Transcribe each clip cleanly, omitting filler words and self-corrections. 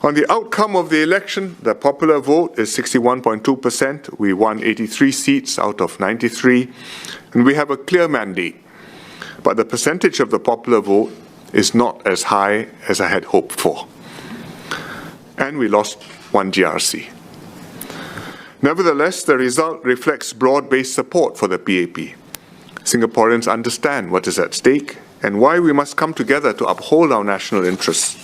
On the outcome of the election, the popular vote is 61.2%. We won 83 seats out of 93, and we have a clear mandate. But the percentage of the popular vote is not as high as I had hoped for. And we lost one GRC. Nevertheless, the result reflects broad-based support for the PAP. Singaporeans understand what is at stake and why we must come together to uphold our national interests.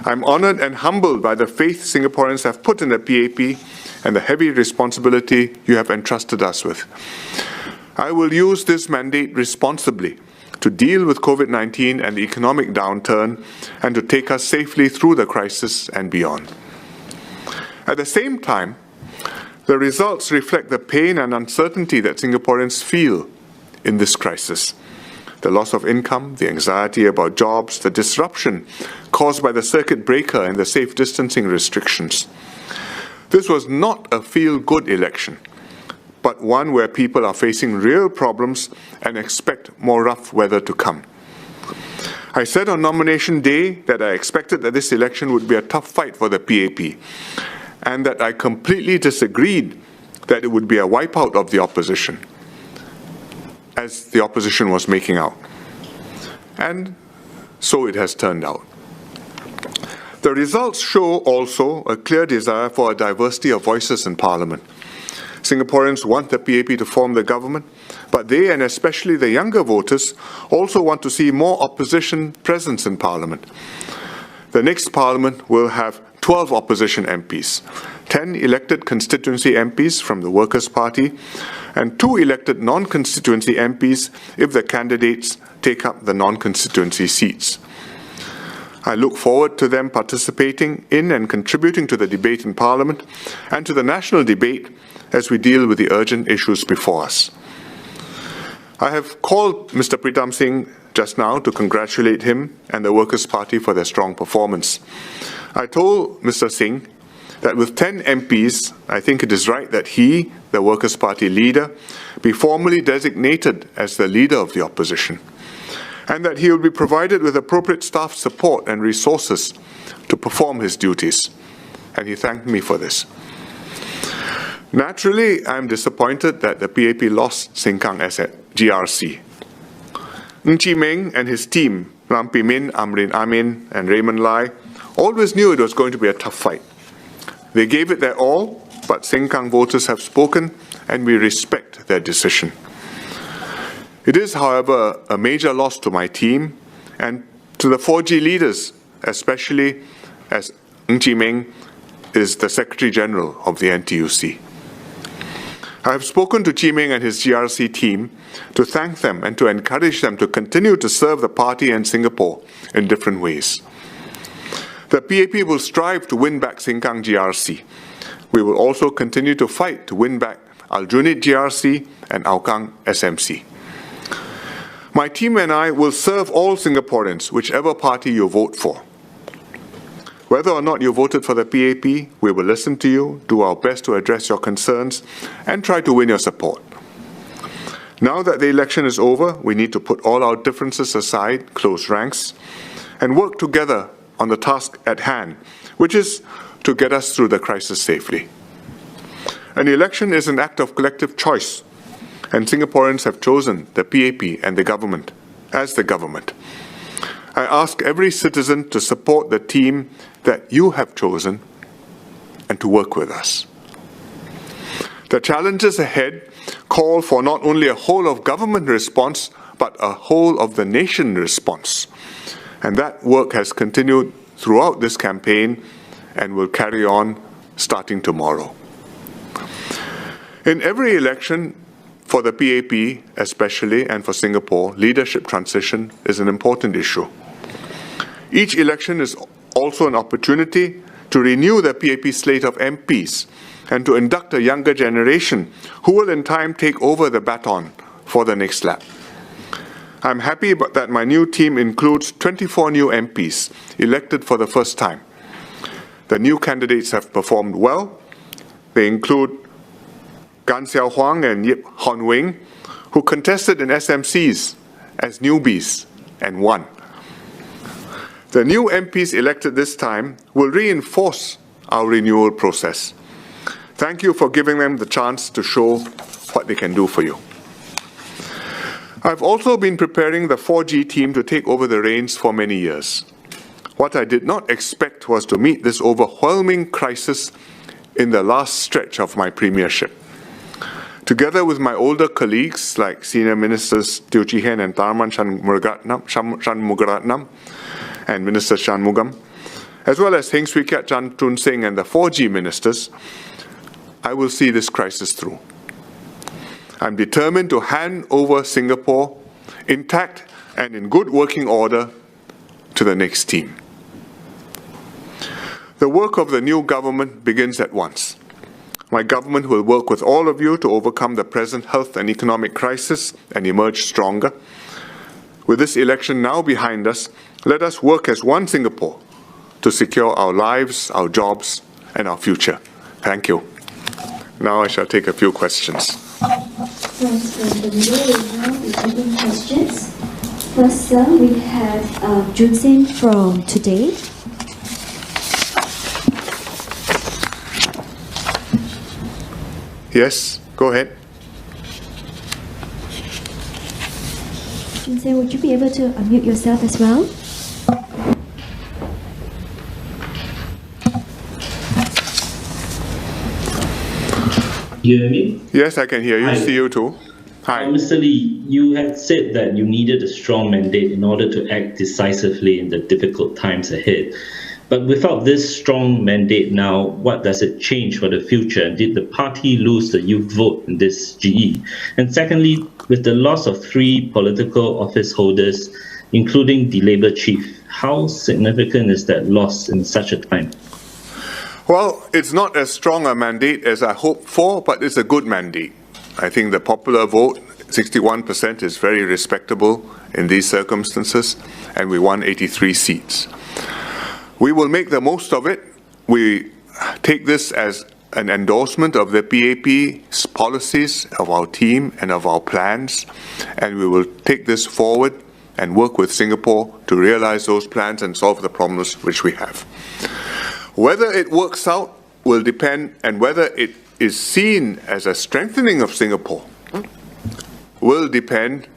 I'm honoured and humbled by the faith Singaporeans have put in the PAP and the heavy responsibility you have entrusted us with. I will use this mandate responsibly to deal with COVID-19 and the economic downturn and to take us safely through the crisis and beyond. At the same time, the results reflect the pain and uncertainty that Singaporeans feel in this crisis. The loss of income, the anxiety about jobs, the disruption caused by the circuit breaker and the safe distancing restrictions. This was not a feel-good election, but one where people are facing real problems and expect more rough weather to come. I said on nomination day that I expected that this election would be a tough fight for the PAP, and that I completely disagreed that it would be a wipeout of the opposition, as the opposition was making out. And so it has turned out. The results show also a clear desire for a diversity of voices in Parliament. Singaporeans want the PAP to form the government, but they, and especially the younger voters, also want to see more opposition presence in Parliament. The next Parliament will have 12 opposition MPs, 10 elected constituency MPs from the Workers' Party, and 2 elected non-constituency MPs if the candidates take up the non-constituency seats. I look forward to them participating in and contributing to the debate in Parliament and to the national debate as we deal with the urgent issues before us. I have called Mr. Pritam Singh just now to congratulate him and the Workers' Party for their strong performance. I told Mr. Singh that with 10 MPs, I think it is right that he, the Workers' Party leader, be formally designated as the leader of the opposition, and that he will be provided with appropriate staff support and resources to perform his duties. And he thanked me for this. Naturally, I am disappointed that the PAP lost Sengkang as a GRC. Ng Chee Meng and his team, Lam Pi Min, Amrin Amin, and Raymond Lai, always knew it was going to be a tough fight. They gave it their all, but Sengkang voters have spoken, and we respect their decision. It is, however, a major loss to my team and to the 4G leaders, especially as Ng Chee Meng is the Secretary General of the NTUC. I have spoken to Chee Meng and his GRC team to thank them and to encourage them to continue to serve the party and Singapore in different ways. The PAP will strive to win back Sengkang GRC. We will also continue to fight to win back Aljunied GRC and Hougang SMC. My team and I will serve all Singaporeans, whichever party you vote for. Whether or not you voted for the PAP, we will listen to you, do our best to address your concerns, and try to win your support. Now that the election is over, we need to put all our differences aside, close ranks, and work together on the task at hand, which is to get us through the crisis safely. An election is an act of collective choice, and Singaporeans have chosen the PAP and the government as the government. I ask every citizen to support the team that you have chosen and to work with us. The challenges ahead call for not only a whole-of-government response, but a whole-of-the-nation response. And that work has continued throughout this campaign and will carry on starting tomorrow. In every election, for the PAP especially, and for Singapore, leadership transition is an important issue. Each election is also an opportunity to renew the PAP slate of MPs and to induct a younger generation who will in time take over the baton for the next lap. I'm happy that my new team includes 24 new MPs elected for the first time. The new candidates have performed well. They include Gan Xiao Huang and Yip Hon Wing, who contested in SMCs as newbies and won. The new MPs elected this time will reinforce our renewal process. Thank you for giving them the chance to show what they can do for you. I've also been preparing the 4G team to take over the reins for many years. What I did not expect was to meet this overwhelming crisis in the last stretch of my premiership. Together with my older colleagues like Senior Ministers Teo Chee Hean and Tharman Shanmugaratnam and Minister Shanmugam, as well as Heng Swee Keat, Chan Tun Singh and the 4G ministers, I will see this crisis through. I'm determined to hand over Singapore intact and in good working order to the next team. The work of the new government begins at once. My government will work with all of you to overcome the present health and economic crisis and emerge stronger. With this election now behind us, let us work as one Singapore to secure our lives, our jobs, and our future. Thank you. Now I shall take a few questions. Friends, the video will now be taking questions. First, sir, we have Jun Sin from Today. Yes, go ahead. Jun Sin, would you be able to unmute yourself as well? You hear me? Yes, I can hear you. Hi. See you too. Hi. Mr. Lee, you had said that you needed a strong mandate in order to act decisively in the difficult times ahead. But without this strong mandate now, what does it change for the future? And did the party lose the youth vote in this GE? And secondly, with the loss of 3 political office holders, including the Labour chief, how significant is that loss in such a time? Well, it's not as strong a mandate as I hoped for, but it's a good mandate. I think the popular vote, 61%, is very respectable in these circumstances, and we won 83 seats. We will make the most of it. We take this as an endorsement of the PAP's policies, of our team, and of our plans, and we will take this forward and work with Singapore to realize those plans and solve the problems which we have. Whether it works out will depend, and whether it is seen as a strengthening of Singapore will depend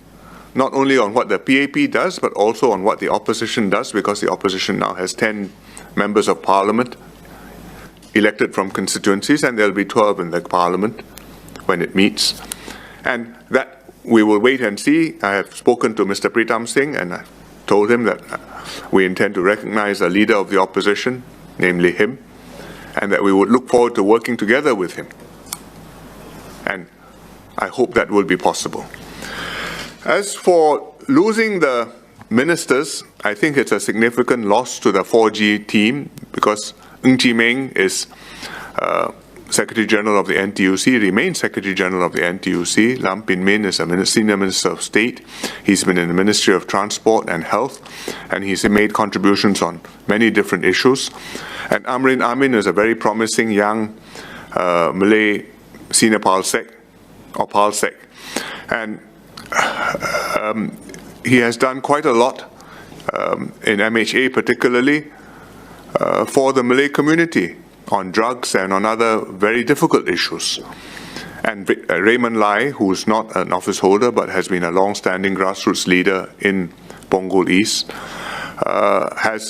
not only on what the PAP does, but also on what the opposition does, because the opposition now has 10 members of parliament elected from constituencies, and there'll be 12 in the parliament when it meets. And that we will wait and see. I have spoken to Mr. Pritam Singh, and I told him that we intend to recognize a leader of the opposition, namely him, and that we would look forward to working together with him. And I hope that will be possible. As for losing the ministers, I think it's a significant loss to the 4G team, because Ng Chee Meng is Secretary General of the NTUC, remains Secretary General of the NTUC. Lam Pin Min is a Senior Minister of State. He's been in the Ministry of Transport and Health, and he's made contributions on many different issues. And Amrin Amin is a very promising young Malay senior Palsec, and he has done quite a lot in MHA, particularly for the Malay community on drugs and on other very difficult issues. And Raymond Lai, who's not an office holder but has been a long-standing grassroots leader in Punggol East,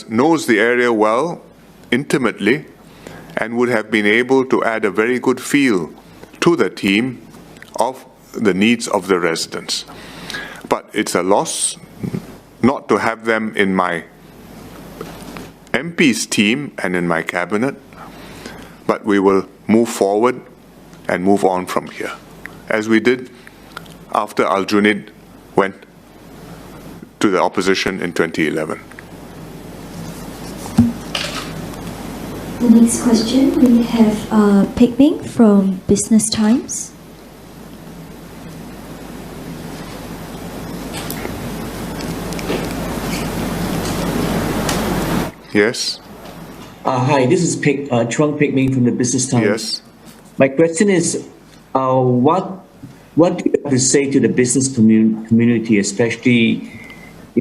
knows the area well, intimately, and would have been able to add a very good feel to the team of the needs of the residents. But it's a loss not to have them in my MP's team and in my cabinet, but we will move forward and move on from here, as we did after Al Junid went to the opposition in 2011. The next question, we have Pek Ming from Business Times. Yes? Hi, this is Chuang Pek Ming from the Business Times. Yes. My question is, what do you have to say to the business community, especially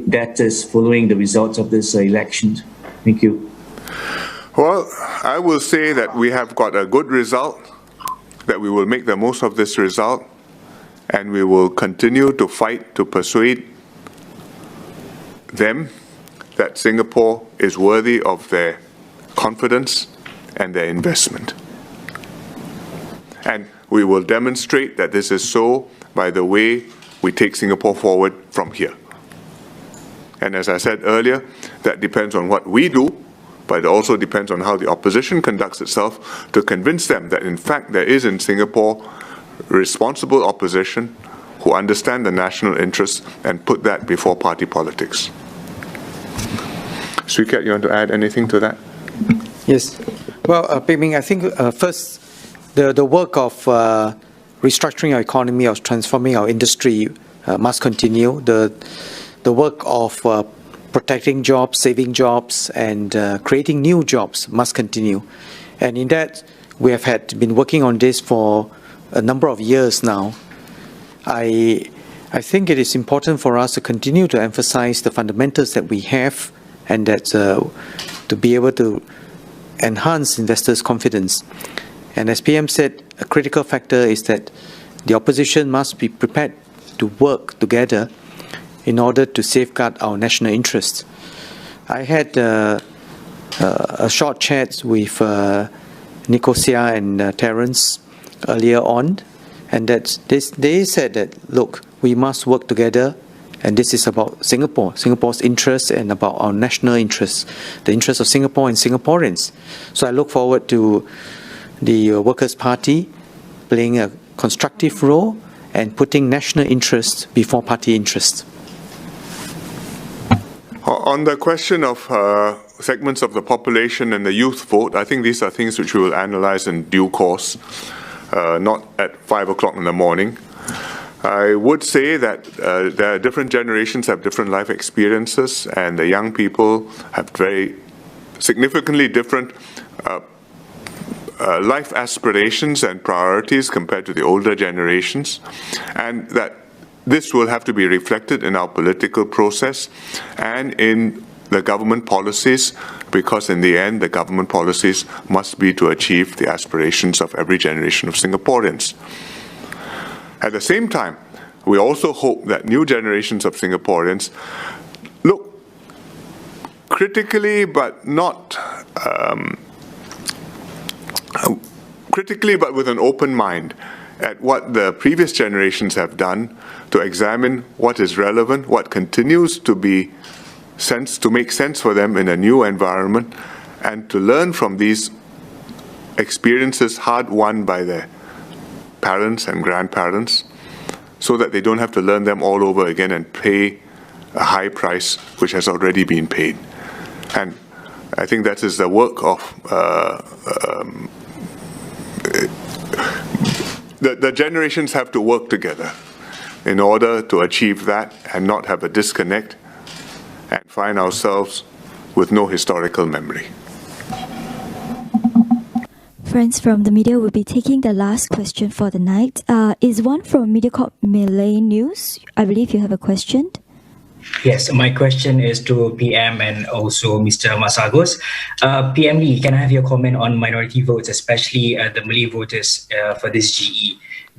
debtors following the results of this election? Thank you. Well, I will say that we have got a good result, that we will make the most of this result, and we will continue to fight to persuade them that Singapore is worthy of their confidence and their investment. And we will demonstrate that this is so by the way we take Singapore forward from here. And as I said earlier, that depends on what we do, but it also depends on how the opposition conducts itself to convince them that in fact there is in Singapore responsible opposition who understand the national interests and put that before party politics. Swee Keat, you want to add anything to that? Yes. Well, Pek Ming, I think first, the work of restructuring our economy, of transforming our industry must continue. The work of protecting jobs, saving jobs, and creating new jobs must continue. And in that, we have been working on this for a number of years now. I think it is important for us to continue to emphasize the fundamentals that we have, and that to be able to enhance investors' confidence. And as PM said, a critical factor is that the opposition must be prepared to work together in order to safeguard our national interests. I had a short chat with Nicosia and Terence earlier on, and that they said that, look, we must work together, and this is about Singapore's interests, and about our national interests, the interests of Singapore and Singaporeans. So I look forward to the Workers' Party playing a constructive role and putting national interests before party interests. On the question of segments of the population and the youth vote, I think these are things which we will analyze in due course, not at 5 o'clock in the morning. I would say that there are different generations have different life experiences, and the young people have very significantly different life aspirations and priorities compared to the older generations, and that this will have to be reflected in our political process and in the government policies, because in the end, the government policies must be to achieve the aspirations of every generation of Singaporeans. At the same time, we also hope that new generations of Singaporeans look critically, but not critically, but with an open mind at what the previous generations have done to examine what is relevant, what continues to be to make sense for them in a new environment, and to learn from these experiences hard won by their parents and grandparents, so that they don't have to learn them all over again and pay a high price which has already been paid. And I think that is the work of the generations have to work together in order to achieve that and not have a disconnect and find ourselves with no historical memory. Friends from the media will be taking the last question for the night. Is one from Mediacorp Malay News. I believe you have a question. Yes, my question is to PM and also Mr. Masagos. PM Lee, can I have your comment on minority votes, especially the Malay voters for this GE?